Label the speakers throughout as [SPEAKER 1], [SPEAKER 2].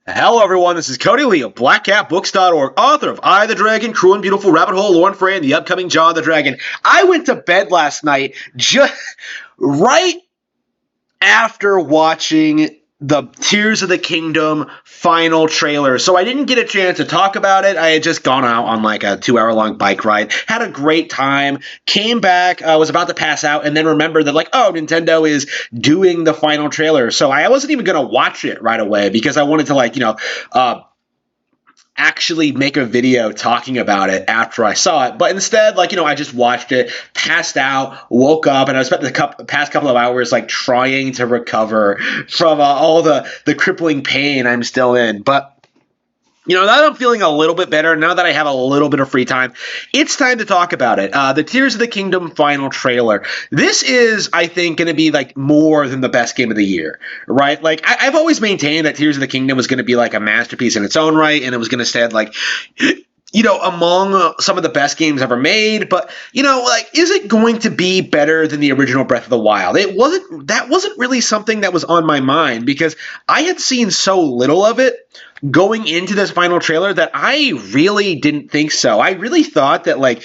[SPEAKER 1] Hello, everyone. This is Cody Lee of BlackCatBooks.org, author of I, the Dragon, Cruel and Beautiful, Rabbit Hole, Lore and Frey, and the upcoming Jaw the Dragon. I went to bed last night just right after watching the Tears of the Kingdom final trailer. So I didn't get a chance to talk about it. I had just gone out on like a 2-hour-long bike ride, had a great time, came back, was about to pass out, and then remembered that Nintendo is doing the final trailer. So I wasn't even going to watch it right away because I wanted to actually make a video talking about it after I saw it. But instead, I just watched it, passed out, woke up, and I spent the past couple of hours trying to recover from all the crippling pain I'm still in. But now that I'm feeling a little bit better, now that I have a little bit of free time, it's time to talk about it. The Tears of the Kingdom final trailer. This is, I think, going to be more than the best game of the year, right? I've always maintained that Tears of the Kingdom was going to be a masterpiece in its own right, and it was going to stand among some of the best games ever made. But, is it going to be better than the original Breath of the Wild? That wasn't really something that was on my mind because I had seen so little of it going into this final trailer that I really didn't think so. I really thought that,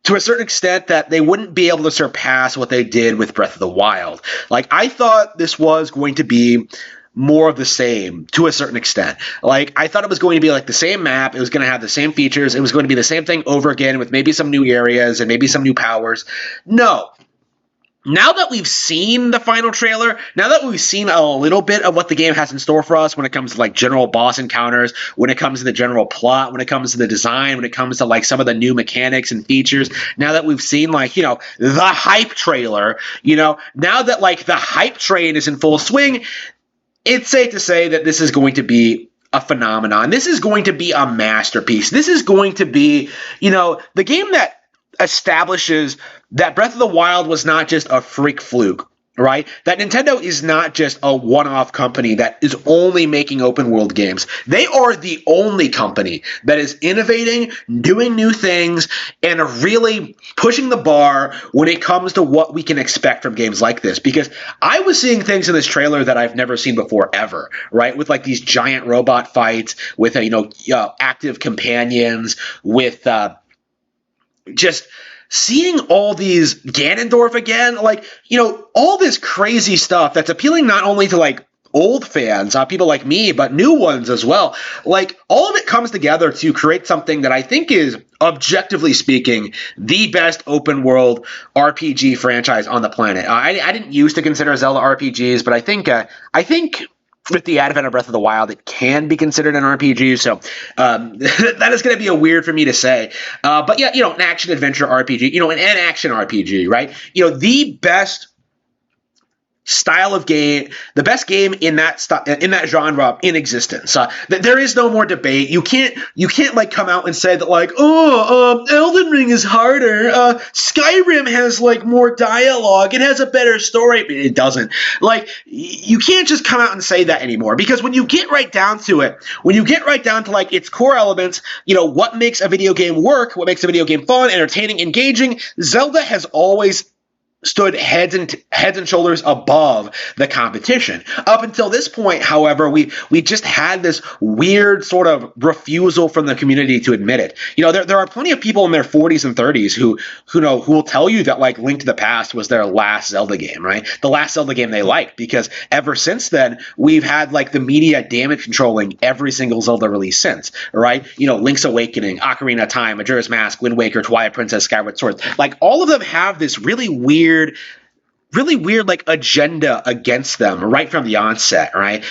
[SPEAKER 1] to a certain extent, that they wouldn't be able to surpass what they did with Breath of the Wild. I thought this was going to be more of the same to a certain extent. I thought it was going to be the same map. It was going to have the same features. It was going to be the same thing over again with maybe some new areas and maybe some new powers. No. Now that we've seen the final trailer, now that we've seen a little bit of what the game has in store for us when it comes to general boss encounters, when it comes to the general plot, when it comes to the design, when it comes to some of the new mechanics and features, now that we've seen the hype trailer, now that the hype train is in full swing, it's safe to say that this is going to be a phenomenon. This is going to be a masterpiece. This is going to be, the game that establishes that Breath of the Wild was not just a freak fluke, right? That Nintendo is not just a one-off company that is only making open world games. They are the only company that is innovating, doing new things, and really pushing the bar when it comes to what we can expect from games like this. Because I was seeing things in this trailer that I've never seen before ever, right? With these giant robot fights, with active companions, with just seeing all these Ganondorf again, all this crazy stuff that's appealing not only to old fans, people like me, but new ones as well. All of it comes together to create something that I think is, objectively speaking, the best open world RPG franchise on the planet. I didn't used to consider Zelda RPGs, but I think with the advent of Breath of the Wild, it can be considered an RPG, so that is going to be a weird for me to say. But yeah, an action-adventure RPG, an action RPG, right? The best style of game, the best game in that genre in existence. There is no more debate. You can't come out and say that Elden Ring is harder. Skyrim has more dialogue. It has a better story. It doesn't. You can't just come out and say that anymore, because when you get right down to it, when you get right down to its core elements, what makes a video game work, what makes a video game fun, entertaining, engaging, Zelda has always stood heads and shoulders above the competition. Up until this point, however, we just had this weird sort of refusal from the community to admit it. There are plenty of people in their 40s and 30s who will tell you that Link to the Past was their last Zelda game, right? The last Zelda game they liked, because ever since then we've had the media damage controlling every single Zelda release since, right? Link's Awakening, Ocarina of Time, Majora's Mask, Wind Waker, Twilight Princess, Skyward Sword. All of them have this really weird agenda against them right from the onset, right?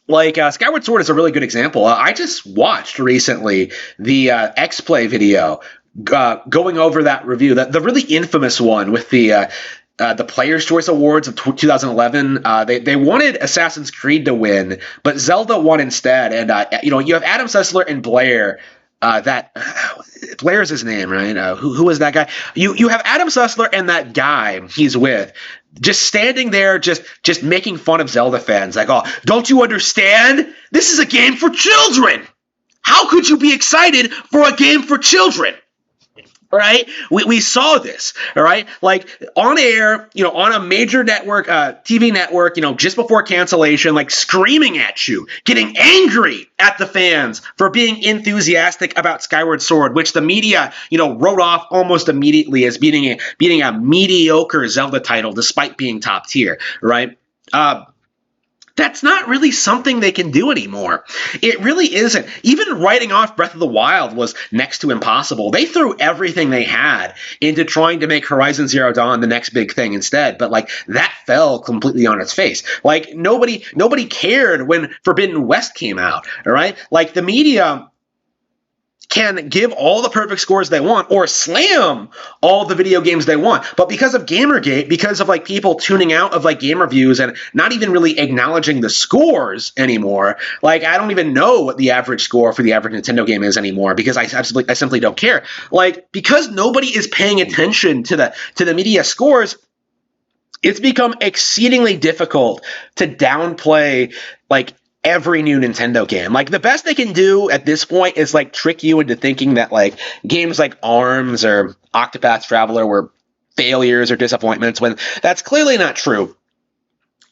[SPEAKER 1] Skyward Sword is a really good example. I just watched recently the X-Play video going over that review, the really infamous one with the Player's Choice Awards of 2011. They wanted Assassin's Creed to win, but Zelda won instead. And you have Adam Sessler and Blair. Blair's his name, right? Who is that guy? You have Adam Sessler and that guy he's with just standing there, just making fun of Zelda fans. Oh, don't you understand? This is a game for children. How could you be excited for a game for children? Right? We saw this, all right? Like on air, on a major network, TV network, just before cancellation, like screaming at you, getting angry at the fans for being enthusiastic about Skyward Sword, which the media, wrote off almost immediately as beating a mediocre Zelda title despite being top tier, right? That's not really something they can do anymore. It really isn't. Even writing off Breath of the Wild was next to impossible. They threw everything they had into trying to make Horizon Zero Dawn the next big thing instead, but like that fell completely on its face. Like nobody cared when Forbidden West came out, all right? Like the media can give all the perfect scores they want or slam all the video games they want. But because of Gamergate, because of like people tuning out of like game reviews and not even really acknowledging the scores anymore, like I don't even know what the average score for the average Nintendo game is anymore because I simply don't care. Like because nobody is paying attention to the media scores, it's become exceedingly difficult to downplay like every new Nintendo game. Like the best they can do at this point is like trick you into thinking that like games like ARMS or Octopath Traveler were failures or disappointments when that's clearly not true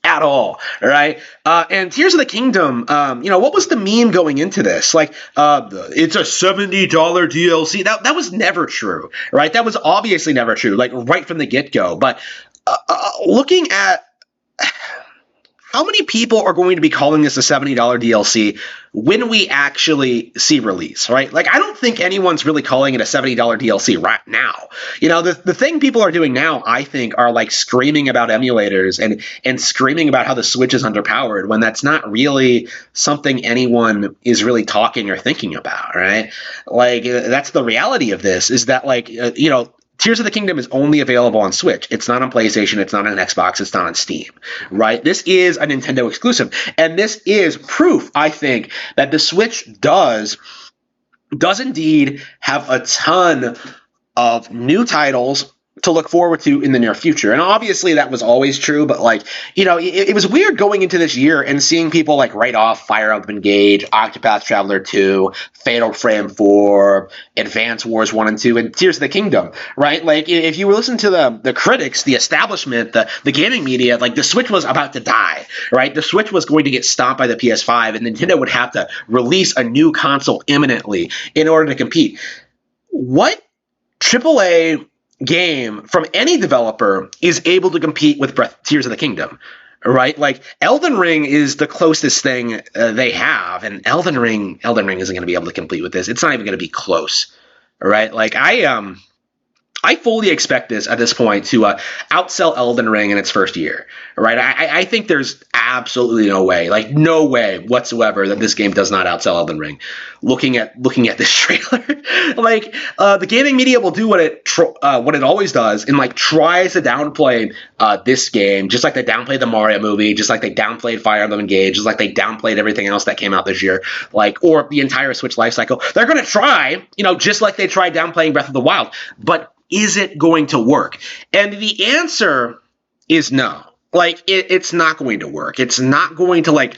[SPEAKER 1] at all right? And Tears of the Kingdom, what was the meme going into this? Like, it's a $70 DLC. That was never true, right? That was obviously never true, like right from the get-go. But looking at how many people are going to be calling this a $70 DLC when we actually see release, right? Like, I don't think anyone's really calling it a $70 DLC right now. The thing people are doing now, I think, are like screaming about emulators and screaming about how the Switch is underpowered when that's not really something anyone is really talking or thinking about, right? Like, that's the reality of this is that, like, Tears of the Kingdom is only available on Switch. It's not on PlayStation. It's not on Xbox. It's not on Steam, right? This is a Nintendo exclusive. And this is proof, I think, that the Switch does indeed have a ton of new titles to look forward to in the near future. And obviously that was always true, but like, it was weird going into this year and seeing people like write off Fire Emblem Engage, Octopath Traveler 2, Fatal Frame 4, Advance Wars 1 and 2, and Tears of the Kingdom, right? Like if you listen to the critics, the establishment, the gaming media, like the Switch was about to die, right? The Switch was going to get stomped by the PS5 and Nintendo would have to release a new console imminently in order to compete. What AAA game from any developer is able to compete with Tears of the Kingdom, right? Like Elden Ring is the closest thing they have, and Elden Ring isn't going to be able to compete with this. It's not even going to be close, right? Like I fully expect this at this point to outsell Elden Ring in its first year, right? I think there's absolutely no way whatsoever that this game does not outsell Elden Ring. Looking at this trailer, like the gaming media will do what it always does, and like tries to downplay this game, just like they downplayed the Mario movie, just like they downplayed Fire Emblem Engage, just like they downplayed everything else that came out this year, like or the entire Switch lifecycle. They're going to try, just like they tried downplaying Breath of the Wild, but is it going to work? And the answer is no. Like, it's not going to work. It's not going to, like,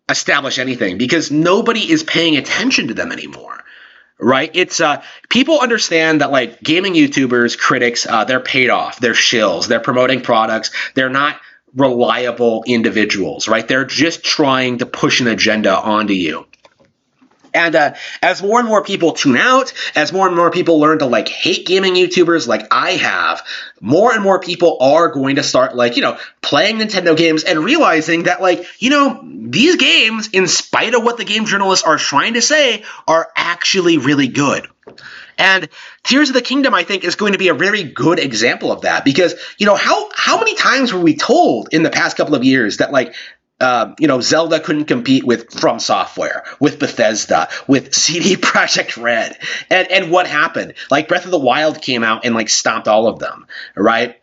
[SPEAKER 1] establish anything because nobody is paying attention to them anymore, right? It's people understand that, like, gaming YouTubers, critics, they're paid off. They're shills. They're promoting products. They're not reliable individuals, right? They're just trying to push an agenda onto you. And as more and more people tune out, as more and more people learn to like hate gaming YouTubers like I have, more and more people are going to start like, playing Nintendo games and realizing that like, these games, in spite of what the game journalists are trying to say, are actually really good. And Tears of the Kingdom, I think, is going to be a very good example of that because, how many times were we told in the past couple of years that like, Zelda couldn't compete with From Software, with Bethesda, with CD Projekt Red. And what happened? Like Breath of the Wild came out and like stomped all of them, right?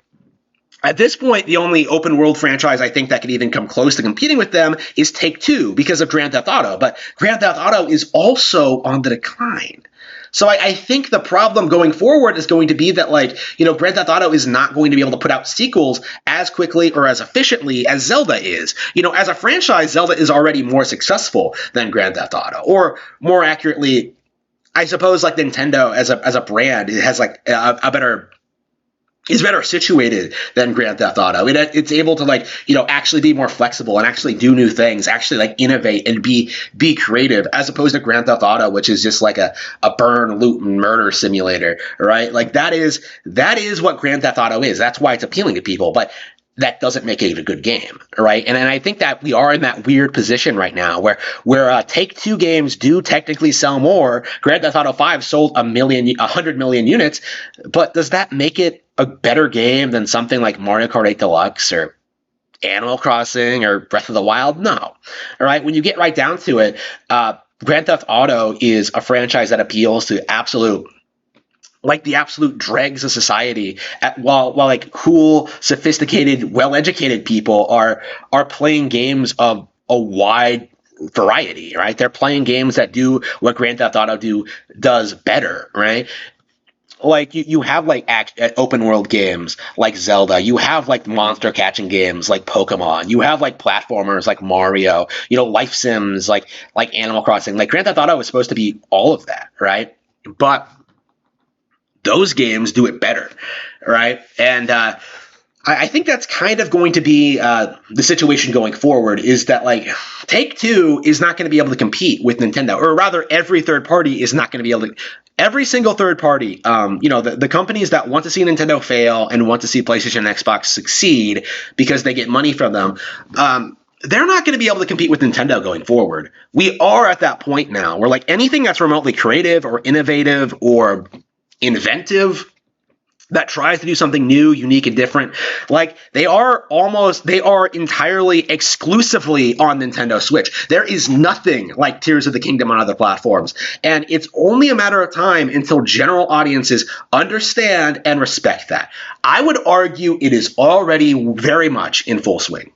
[SPEAKER 1] At this point, the only open world franchise I think that could even come close to competing with them is Take-Two because of Grand Theft Auto. But Grand Theft Auto is also on the decline. So I think the problem going forward is going to be that, like, Grand Theft Auto is not going to be able to put out sequels as quickly or as efficiently as Zelda is. As a franchise, Zelda is already more successful than Grand Theft Auto. Or more accurately, I suppose like Nintendo as a brand, it has like a better is better situated than Grand Theft Auto. It's able to like, actually be more flexible and actually do new things, actually like innovate and be creative, as opposed to Grand Theft Auto, which is just like a burn, loot, and murder simulator, right? Like that is what Grand Theft Auto is. That's why it's appealing to people, but that doesn't make it a good game, right? And I think that we are in that weird position right now where Take-Two games do technically sell more. Grand Theft Auto 5 sold 100 million units, but does that make it a better game than something like Mario Kart 8 Deluxe or Animal Crossing or Breath of the Wild? No. All right, when you get right down to it, Grand Theft Auto is a franchise that appeals to the absolute dregs of society, while like cool, sophisticated, well-educated people are playing games of a wide variety, right? They're playing games that do what Grand Theft Auto does better, right? Like you have like open world games like Zelda, you have like monster catching games like Pokemon, you have like platformers like Mario, life sims like Animal Crossing. Like Grand Theft Auto was supposed to be all of that, right? But those games do it better, right? And I think that's kind of going to be the situation going forward, is that like Take-Two is not going to be able to compete with Nintendo, or rather every third party is not going to be able to. Every single third party, the companies that want to see Nintendo fail and want to see PlayStation and Xbox succeed because they get money from them, they're not going to be able to compete with Nintendo going forward. We are at that point now where like anything that's remotely creative or innovative or inventive that tries to do something new, unique, and different, like they are entirely exclusively on Nintendo Switch. There is nothing like Tears of the Kingdom on other platforms. And it's only a matter of time until general audiences understand and respect that. I would argue it is already very much in full swing.